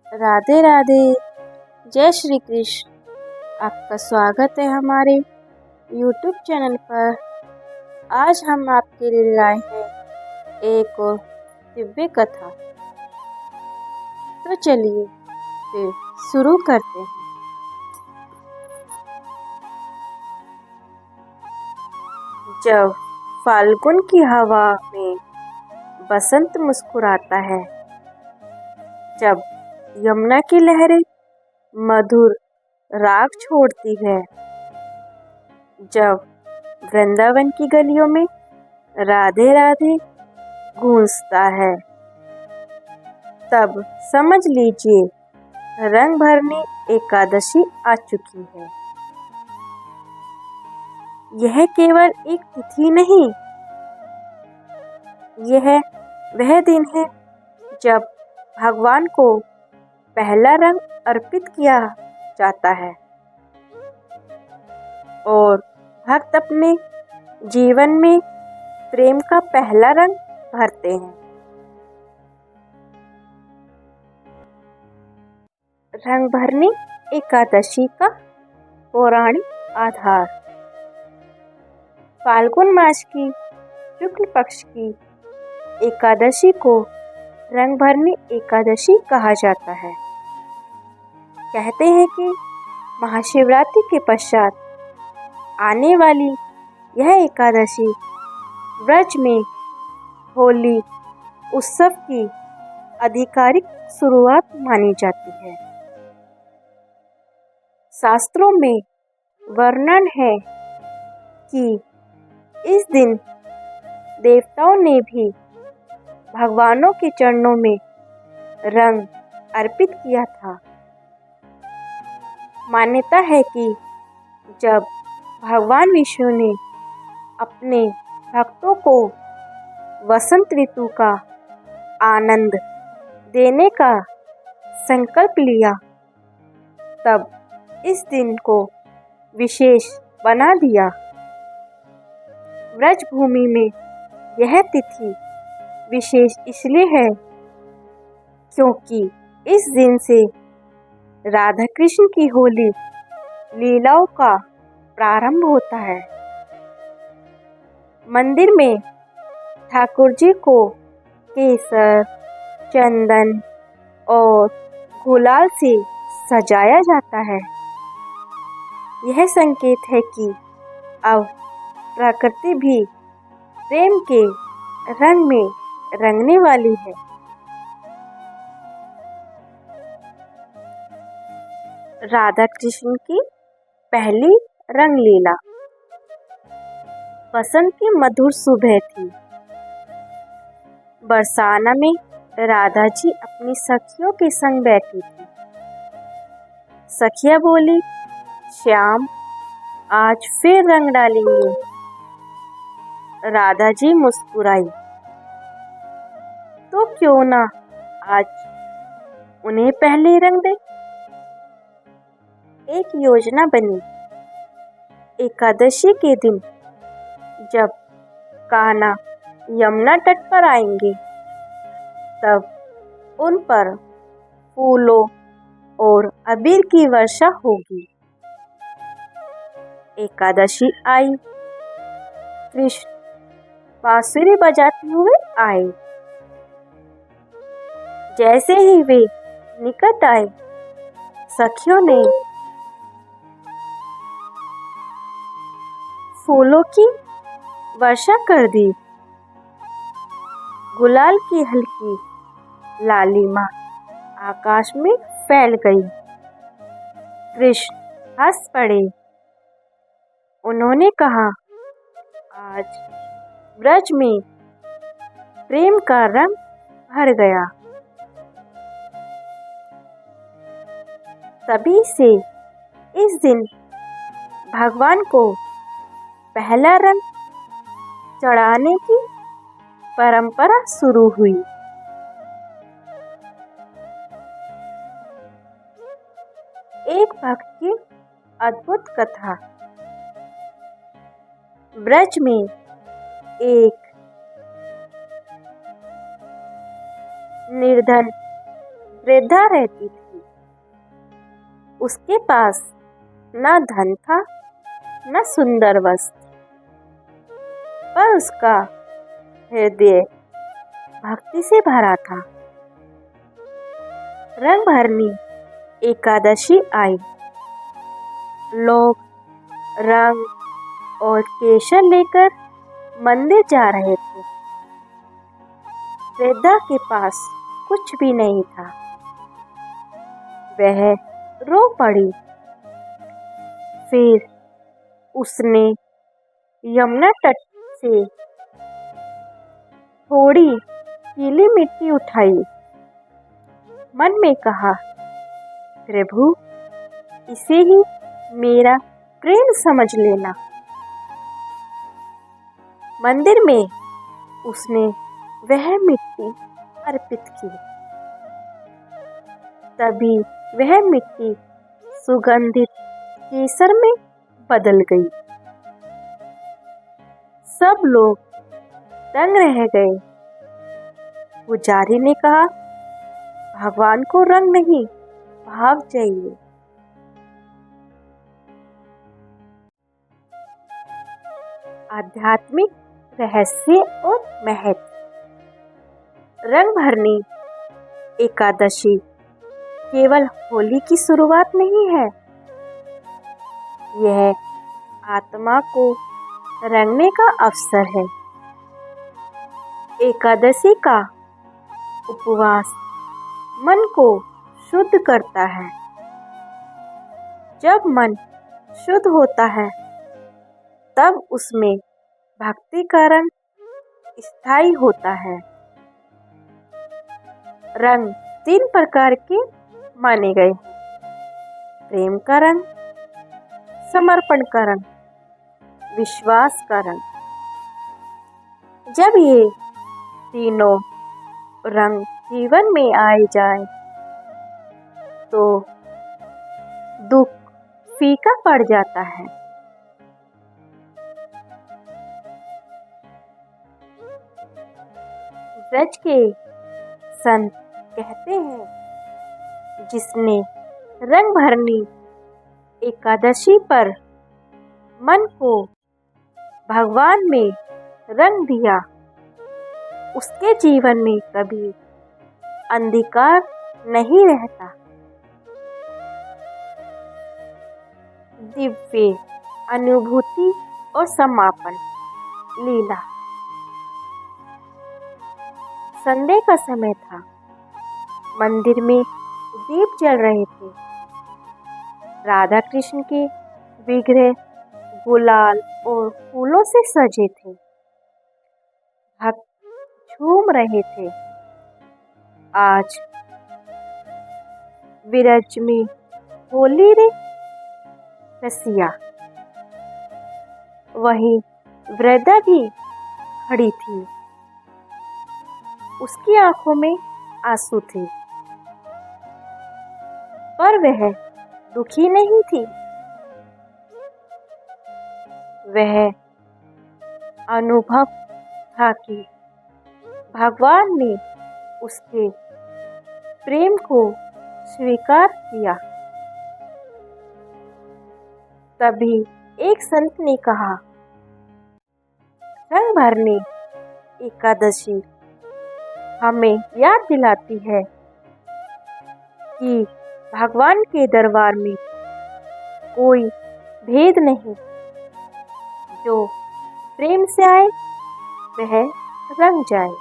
राधे राधे। जय श्री कृष्ण। आपका स्वागत है हमारे YouTube चैनल पर। आज हम आपके लिए लाए हैं एक और दिव्य कथा। तो चलिए फिर शुरू करते हैं। जब फाल्गुन की हवा में बसंत मुस्कुराता है, जब यमुना की लहरें मधुर राग छोड़ती है, जब वृंदावन की गलियों में राधे राधे गूंजता है, तब समझ लीजिए रंग भरने एकादशी आ चुकी है। यह केवल एक तिथि नहीं, यह वह दिन है जब भगवान को पहला रंग अर्पित किया जाता है और भक्त अपने जीवन में प्रेम का पहला रंग भरते हैं। रंग भरने एकादशी का पौराणिक आधार। फाल्गुन मास की शुक्ल पक्ष की एकादशी को रंग भरने एकादशी कहा जाता है। कहते हैं कि महाशिवरात्रि के पश्चात आने वाली यह एकादशी ब्रज में होली उत्सव की आधिकारिक शुरुआत मानी जाती है। शास्त्रों में वर्णन है कि इस दिन देवताओं ने भी भगवानों के चरणों में रंग अर्पित किया था। मान्यता है कि जब भगवान विष्णु ने अपने भक्तों को वसंत ऋतु का आनंद देने का संकल्प लिया, तब इस दिन को विशेष बना दिया। ब्रज भूमि में यह तिथि विशेष इसलिए है क्योंकि इस दिन से राधा कृष्ण की होली लीलाओं का प्रारंभ होता है। मंदिर में ठाकुर जी को केसर, चंदन और गुलाल से सजाया जाता है। यह संकेत है कि अब प्रकृति भी प्रेम के रंग में रंगने वाली है। राधा कृष्ण की पहली रंग लीला। बसंत की मधुर सुबह थी। बरसाना में राधा जी अपनी सखियों के संग बैठी थी। सखियां बोली, श्याम आज फिर रंग डालेंगे। राधा जी मुस्कुराई, तो क्यों ना आज उन्हें पहले रंग दे। एक योजना बनी। एकादशी के दिन जब कान्हा यमुना तट पर आएंगे, तब उन पर फूलों और अबीर की वर्षा होगी। एकादशी आई। कृष्ण बांसुरी बजाते हुए आए। जैसे ही वे निकट आए, सखियों ने फूलों की वर्षा कर दी। गुलाल की हल्की लालिमा आकाश में फैल गई। कृष्ण हंस पड़े। उन्होंने कहा, आज ब्रज में प्रेम का रंग भर गया। तभी से इस दिन भगवान को पहला रंग चढ़ाने की परंपरा शुरू हुई। एक भक्त की अद्भुत कथा। ब्रज में एक निर्धन वृद्धा रहती थी। उसके पास न धन था न सुंदर वस्त्र, पर उसका हृदय भक्ति से भरा था। रंगभरनी एकादशी आई। लोग रंग और केशर लेकर मंदिर जा रहे थे। वृद्धा के पास कुछ भी नहीं था। वह रो पड़ी। फिर उसने यमुना तट से थोड़ी गीली मिट्टी उठाई। मन में कहा, प्रभु, इसे ही मेरा प्रेम समझ लेना। मंदिर में उसने वह मिट्टी अर्पित की। तभी वह मिट्टी सुगंधित केसर में बदल गई। सब लोग दंग रह गए। पुजारी ने कहा, भगवान को रंग नहीं, भाव चाहिए। आध्यात्मिक रहस्य और महत्व। रंगभरनी एकादशी केवल होली की शुरुआत नहीं है, यह आत्मा को रंगने का अवसर है। एकादशी का उपवास मन को शुद्ध करता है। जब मन शुद्ध होता है, तब उसमें भक्ति का रंग स्थायी होता है। रंग 3 प्रकार के माने गए: प्रेम का रंग, समर्पण का रंग, विश्वास का रंग। जब ये तीनों रंग जीवन में आए जाए, तो दुख फीका पड़ जाता है। ब्रज के संत कहते हैं, जिसने रंगभरनी एकादशी पर मन को भगवान में रंग दिया, उसके जीवन में कभी अंधकार नहीं रहता। दिव्य अनुभूति और समापन। लीला। संध्या का समय था। मंदिर में दीप जल रहे थे। राधा कृष्ण के विग्रह गुलाल और फूलों से सजे थे। भक्त झूम रहे थे। आज विरज में होली रे रसिया। वही वृद्धा भी खड़ी थी। उसकी आंखों में आंसू थे, पर वह दुखी नहीं थी। वह अनुभव था कि भगवान ने उसके प्रेम को स्वीकार किया। तभी एक संत ने कहा, रंगभरनी एकादशी हमें याद दिलाती है कि भगवान के दरबार में कोई भेद नहीं। जो प्रेम से आए वह रंग जाए।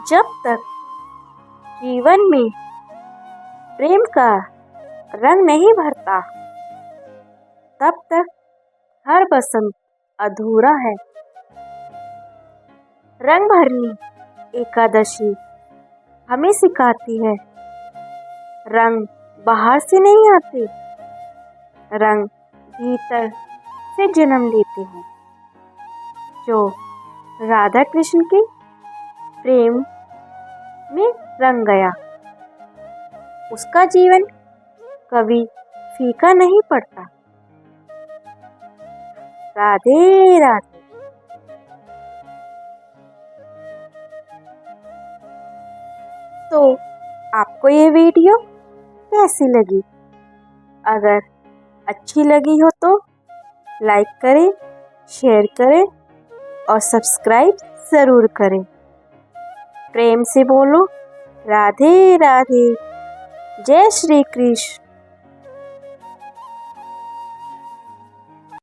जब तक जीवन में प्रेम का रंग नहीं भरता, तब तक हर बसंत अधूरा है। रंगभरनी एकादशी हमें सिखाती है, रंग बाहर से नहीं आते, रंग भीतर से जन्म लेते हैं। जो राधा कृष्ण के प्रेम में रंग गया, उसका जीवन कभी फीका नहीं पड़ता। राधे राधे। तो आपको ये वीडियो कैसी लगी? अगर अच्छी लगी हो तो लाइक करें, शेयर करें और सब्सक्राइब ज़रूर करें। प्रेम से बोलो राधे राधे। जय श्री कृष्ण।